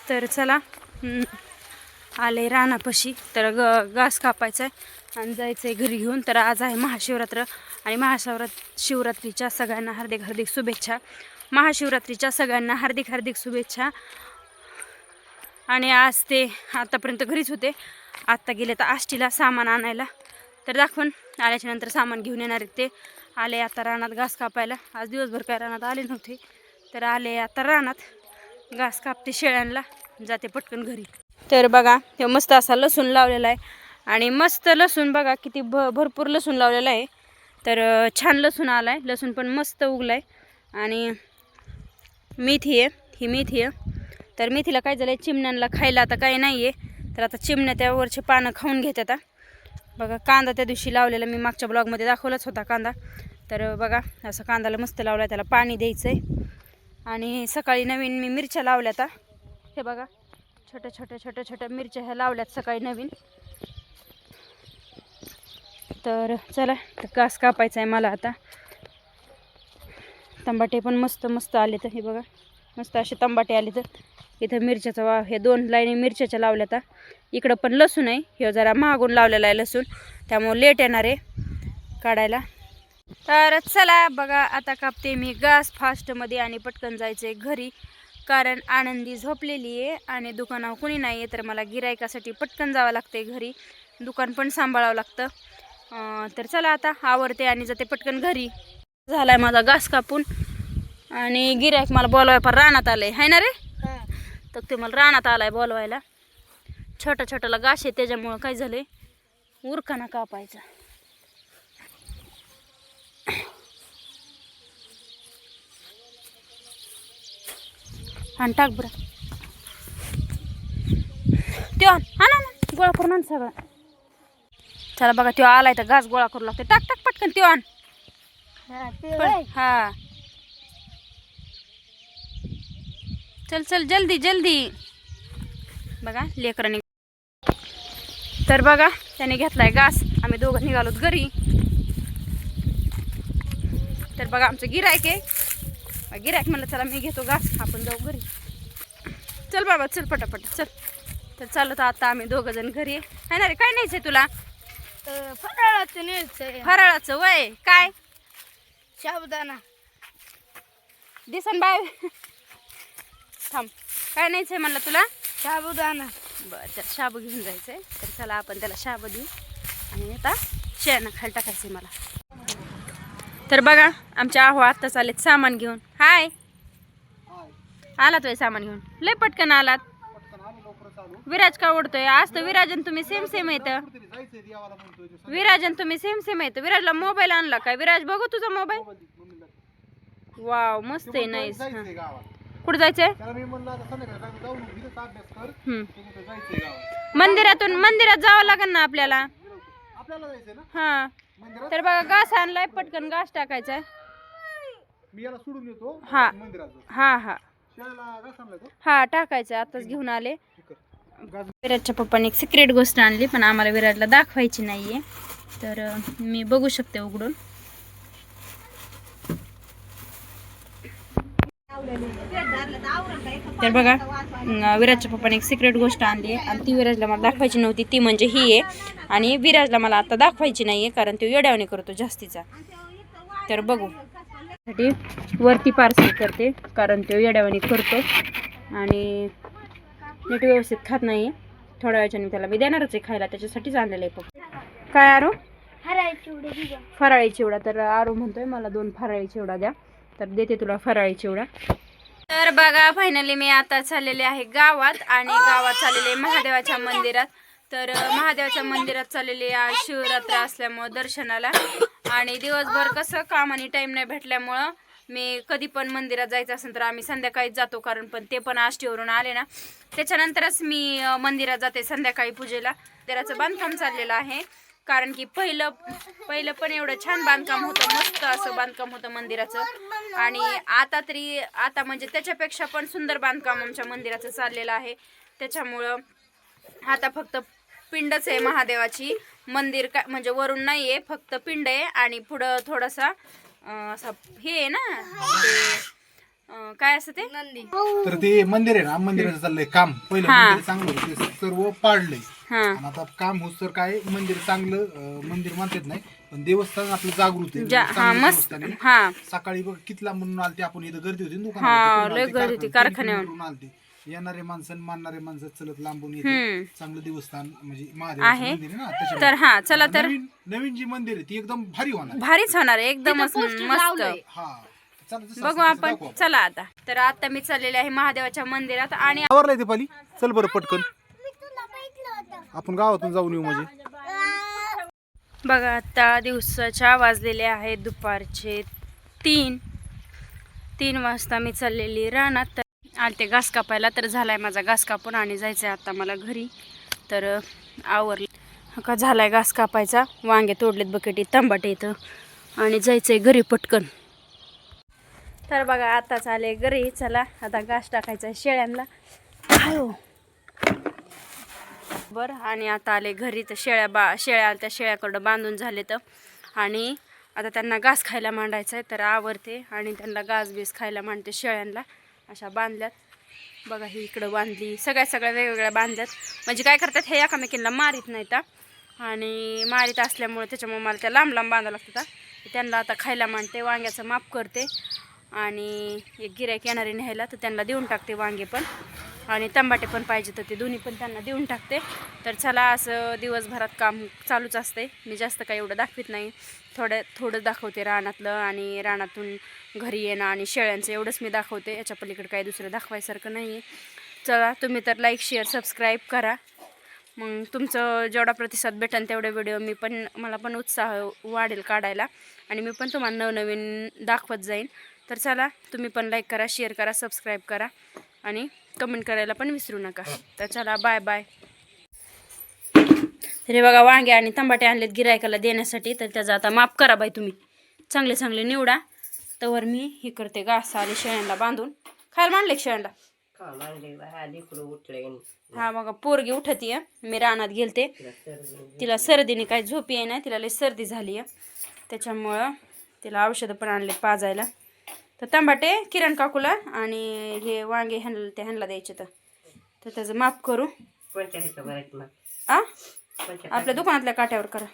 तर चला आले रानापाशी तर घास कापायचा आहे आणि जायचं आहे घरी घेऊन. तर आज आहे महाशिवरात्र आणि शिवरात्रीच्या सगळ्यांना हार्दिक हार्दिक शुभेच्छा. महाशिवरात्रीच्या सगळ्यांना हार्दिक हार्दिक शुभेच्छा. आणि आज ते आतापर्यंत घरीच होते, आत्ता गेले तर आष्टीला सामान आणायला. तर दाखवून आल्याच्या नंतर सामान घेऊन येणार आहेत. ते आले आता रानात घास कापायला. आज दिवसभर काय रानात आले नव्हते, तर आले आता रानात घास कापते शेळ्यांना, जाते पटकन घरी. तर बघा हे मस्त असा लसूण लावलेला आहे आणि मस्त लसूण बघा किती भरपूर लसूण लावलेला आहे. तर छान लसूण आला आहे, लसूण पण मस्त उगला आहे. आणि मेथी आहे, ही मेथी आहे. तर मेथीला काय झालं आहे, चिमण्यांना खायला आता काही नाही आहे, तर आता चिमण्या त्यावरचे पानं खाऊन घेत. आता बघा कांदा त्या दिवशी लावलेला मी मागच्या ब्लॉगमध्ये दाखवलाच होता कांदा. तर बघा असं कांद्याला मस्त लावला आहे, त्याला पाणी द्यायचं आहे. आणि सकाळी नवीन मी मिरच्या लावल्या. आता हे बघा छोट्या छोट्या मिरच्या ह्या लावल्यात सकाळी नवीन. तर चला तर घास कापायचा आहे मला आता. तंबाटे पण मस्त मस्त आले, तर हे बघा मस्त असे तंबाटे आले. तर इथं मिरच्याचा हे 2 लाईनी मिरच्याच्या लावल्या. आता इकडं पण लसूण आहे, हे जरा मागून लावलेला आहे लसूण, त्यामुळे लेट येणार आहे काढायला. तर चला बघा आता कापते मी घास फास्टमध्ये आणि पटकन जायचं आहे घरी, कारण आनंदी झोपलेली आहे आणि दुकानावर कोणी नाही आहे. तर मला गिरायकासाठी पटकन जावं लागते घरी, दुकान पण सांभाळावं लागतं. तर चला आता आवरते आणि जाते पटकन घरी. झाला आहे माझा घास कापून आणि गिरायक मला बोलवाय पण रानात आलं आहे, हाय ना रे. तर ते मला रानात आला आहे बोलवायला. छोट्याला घास आहे त्याच्यामुळं काय झालं आहे, उरकाना कापायचा. आणि टाक बरं त्यो हा ना गोळा करून आण सगळं. चला बघा त्यो आलाय तर घास गोळा करू लागते. टाक टाक पटकन त्यो आण. हा चल चल जल्दी जल्दी. बघा लेकरांनी. तर बघा त्याने घेतलाय घास, आम्ही दोघं निघालोत घरी. तर बघा आमचं गिरायक आहे, गिरायक म्हणलं चला मी घेतो घास, आपण जाऊ घरी. चल बाबा चल पटापट चल. तर चालत आता आम्ही दोघं जण घरी आहे ना रे. काय न्यायचंय तुला? फराळाचं न्यायचंय. फराळाचं वय काय? साबुदाणा. दिसन बाय थांब, काय न्यायचंय म्हणलं तुला? साबुदाणा. बरं तर शाबू घेऊन जायचंय. तर चला आपण त्याला शाबू देऊ आणि आता शेणाला खाली टाकायचंय मला. तर बघा आमच्या आहो आत्ताच आलेत सामान घेऊन. हाय आलात वय सामान घेऊन? लय पटकन आलात. विराज का ओढतोय? आज तर विराजन तुम्ही सेम येत. विराजन तुम्ही सेम येत. विराजला मोबाईल आणला काय? विराज बघू तुझा मोबाईल. वाव मस्त आहे, नाईस. कुठं जायचंय? मंदिरात जावं लागेल ना आपल्याला. हा तर बघा घास आणलाय, पटकन घास टाकायचा आहे. हा हा हा हा टाकायचं. आताच घेऊन आले. विराजच्या पप्पाने एक सिक्रेट गोष्ट आणली, पण आम्हाला विराजला दाखवायची नाहीये. तर मी बघू शकते उघडून. तर बघा विराजच्या पप्पाने एक सिक्रेट गोष्ट आणली आहे आणि ती विराजला मला दाखवायची नव्हती. ती म्हणजे ही आहे आणि विराजला मला आता दाखवायची नाहीये, कारण तो येड्यावानी करतो जास्तीचा. तर बघू साठी वरती पार्सल करते, कारण तो येड्यावानी करतो आणि नीट व्यवस्थित खात नाही. थोड्या वेळाने त्याला मी देणारच आहे खायला, त्याच्यासाठीच आणलेलं आहे पप्पा. काय आरू? फराळी चिवडा. तर आरू म्हणतोय मला 2 फराळी चिवडा द्या, तर देते तुला फराळी चिवडा. तर बघा फायनली मी आता चाललेले आहे गावात आणि गावात चाललेले महादेवाच्या मंदिरात. तर महादेवाच्या मंदिरात चाललेले आज शिवरात्र असल्यामुळं दर्शनाला, आणि दिवसभर कसं काम आणि टाईम नाही भेटल्यामुळं मी कधी पण मंदिरात जायचं असेल तर आम्ही संध्याकाळीच जातो, कारण पण ते पण आष्टीवरून आले ना त्याच्यानंतरच मी मंदिरात जाते संध्याकाळी पूजेला. मंदिराचं बांधकाम चाललेलं आहे, कारण की पहिलं पण एवढं छान बांधकाम होतं, मस्त असं बांधकाम होतं मंदिराचं. आणि आता म्हणजे त्याच्यापेक्षा पण सुंदर बांधकाम आमच्या मंदिराचं चाललेलं आहे. त्याच्यामुळं आता फक्त पिंडच आहे महादेवाची. मंदिर का म्हणजे वरून नाही आहे, फक्त पिंड आहे आणि पुढं थोडासा असं हे आहे ना, काय असतं ते नंदी तर ते मंदिर आहे ना मंदिराचं चाललंय काम. पहिलं हा. मंदिर चांगलं होतं ते सर्व पाडलंय हा आणि आता काम होत तर काय मंदिर चांगलं मंदिर म्हणतात नाही पण देवस्थान आपलं जागृत आहे हा चांगलं मस्त देवस्थान आहे. हा सकाळी बघ कितला म्हणून आलते आपण इथं गर्दी होती ना हा, दुकानाला लय गर्दी होती, कारखान्यावर. आलते येणारे माणसं आणि मानणारे माणसं चलत लांबून येते. हम्म चांगलं देवस्थान म्हणजे महादेवाचं आहे. मंदिर आहे ना त्याच्यामुळे. तर हा चला तर नवीन नवीन जी मंदिर आहे ती एकदम भारी होणार आहे. भारीच होणार आहे, एकदमच मस्त. हा चला तसं बघू असेल तसं आपण, दाखवू आपण. चला आता. तर आता मी चाललेले आहे महादेवाच्या मंदिरात आणि आवरलाय ते पाली चल बरं पटकन आपण गावातून जाऊन येऊ म्हणजे. बघा आता दिवसाच्या वाजलेले आहेत दुपारचे 3 वाजता मी चाललेली रानात. तर आलते घास कापायला, तर झालाय माझा घास कापून आणि जायचंय आता मला घरी. तर आवरले का झालाय घास कापायचा, वांगे तोडलेत बकेटी, तंबाटे इथं आणि जायचंय घरी पटकन. तर बघा आताच आले घरी. चला आता घास टाकायचा आहे शेळ्यांना. आयो बरं. आणि आता आले घरी. तर शेळ्या त्या शेळ्याकडं बांधून झाले तर आणि आता त्यांना घास खायला मांडायचं आहे. तर आवरते आणि त्यांना घास बीस खायला मांडते. शेळ्यांना अशा बांधल्यात बघा, ही इकडं बांधली, सगळ्या वेगवेगळ्या बांधल्यात. म्हणजे काय करतात हे एकामेकींना मारीत नाहीत आणि मारीत असल्यामुळे त्याच्यामुळे मला त्या लांब बांधावं लागतं. त्यांना आता खायला मांडते, वांग्याचं माप करते आणि एक गिऱ्हाईक येणारे न्यायला तर त्यांना देऊन टाकते वांगे पण आणि तंबाटे पण पाहिजे तर ते दोन्ही पण त्यांना देऊन टाकते. तर चला असं दिवसभरात काम चालूच असते. मी जास्त काही एवढं दाखवित नाही, थोडं दाखवते रानातलं आणि रानातून घरी येणं आणि शेळ्यांचं एवढंच मी दाखवते. याच्या पलीकडे काही दुसरं दाखवायसारखं नाही आहे. चला तुम्ही तर लाईक शेअर सबस्क्राईब करा. मग तुमचं जेवढा प्रतिसाद भेटेल तेवढे व्हिडिओ मला पण उत्साह वाढेल काढायला आणि मी पण तुम्हाला नवनवीन दाखवत जाईन. तर चला तुम्ही पण लाईक करा, शेअर करा, सबस्क्राईब करा आणि कमेंट करायला पण विसरू नका. तर चला बाय बाय. तर हे बघा वांगे आणि तंबाटे आणलेत गिरायकाला देण्यासाठी. तर त्याचा आता माफ करा बाई, तुम्ही चांगले निवडा. तवर मी हे करते, घास आले शेळ्यांना बांधून. खायला मांडले शेळ्यांना. हा बघा पोरगी उठती आहे, मी रानात गेलते. तिला सर्दीने काही झोपी आहे ना, तिला लई सर्दी झाली आहे त्याच्यामुळं तिला औषधं पण आणले पाजायला. तर तंबाटे किरण काकूला आणि हे वांगे ह्यांना द्यायचे. तर त्याचं माफ करू आपल्या दुकानातल्या काट्यावर करा.